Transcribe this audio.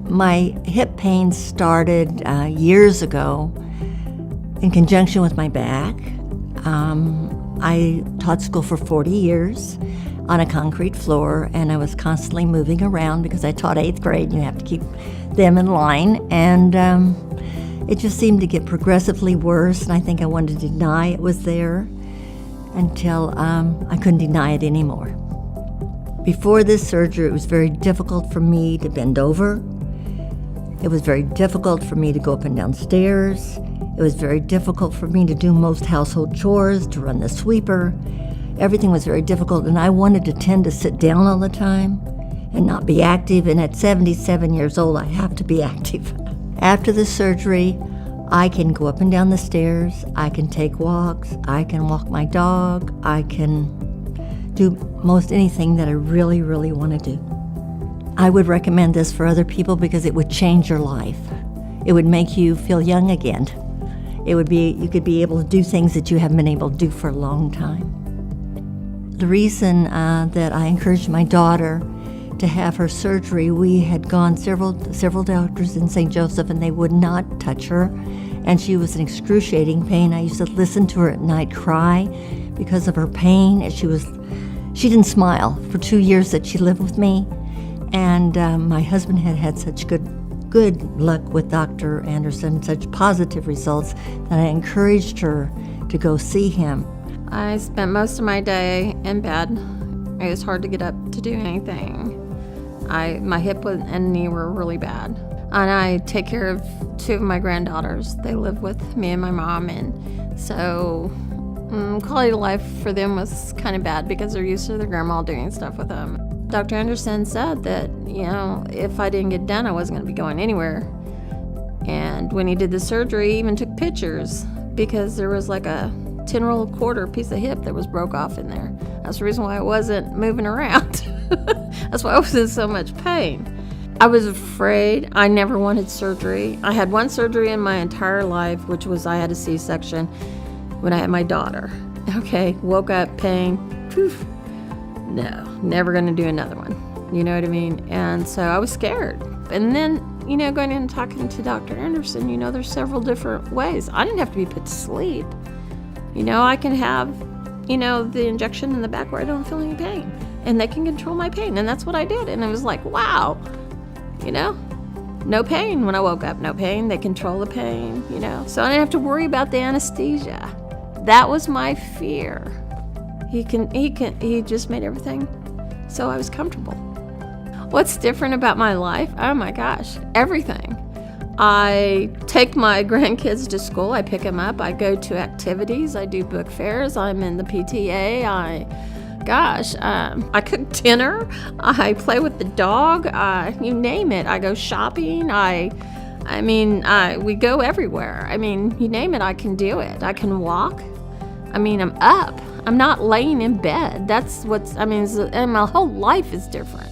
My hip pain started years ago in conjunction with my back. I taught school for 40 years on a concrete floor, and I was constantly moving around because I taught 8th grade, and you have to keep them in line. And it just seemed to get progressively worse, and I think I wanted to deny it was there until I couldn't deny it anymore. Before this surgery, it was very difficult for me to bend over. It was very difficult for me to go up and down stairs. It was very difficult for me to do most household chores, to run the sweeper. Everything was very difficult, and I wanted to tend to sit down all the time and not be active, and at 77 years old, I have to be active. After the surgery, I can go up and down the stairs, I can take walks, I can walk my dog, I can do most anything that I really, really want to do. I would recommend this for other people because it would change your life. It would make you feel young again. You could be able to do things that you haven't been able to do for a long time. The reason that I encouraged my daughter to have her surgery, we had gone several doctors in St. Joseph, and they would not touch her, and she was in excruciating pain. I used to listen to her at night cry because of her pain. She didn't smile for 2 years that she lived with me, and my husband had such good luck with Dr. Anderson, such positive results, that I encouraged her to go see him. I spent most of my day in bed. It was hard to get up to do anything. My hip and knee were really bad. And I take care of 2 of my granddaughters. They live with me and my mom, and so quality of life for them was kind of bad because they're used to their grandma doing stuff with them. Dr. Anderson said that, if I didn't get done, I wasn't going to be going anywhere. And when he did the surgery, he even took pictures because there was like a 10-roll quarter piece of hip that was broke off in there. That's the reason why I wasn't moving around. That's why I was in so much pain. I was afraid. I never wanted surgery. I had one surgery in my entire life, which was I had a C-section when I had my daughter. Okay, woke up, pain, poof. No, never going to do another one. You know what I mean? And so I was scared. And then, going in and talking to Dr. Anderson, there's several different ways. I didn't have to be put to sleep. I can have, the injection in the back where I don't feel any pain. And they can control my pain. And that's what I did. And it was like, wow, no pain when I woke up, no pain. They control the pain, So I didn't have to worry about the anesthesia. That was my fear. He just made everything so I was comfortable. What's different about my life? Oh my gosh, everything. I take my grandkids to school, I pick them up, I go to activities, I do book fairs, I'm in the PTA, I cook dinner, I play with the dog, you name it. I go shopping, we go everywhere. You name it, I can do it. I can walk. I'm up. I'm not laying in bed. And my whole life is different.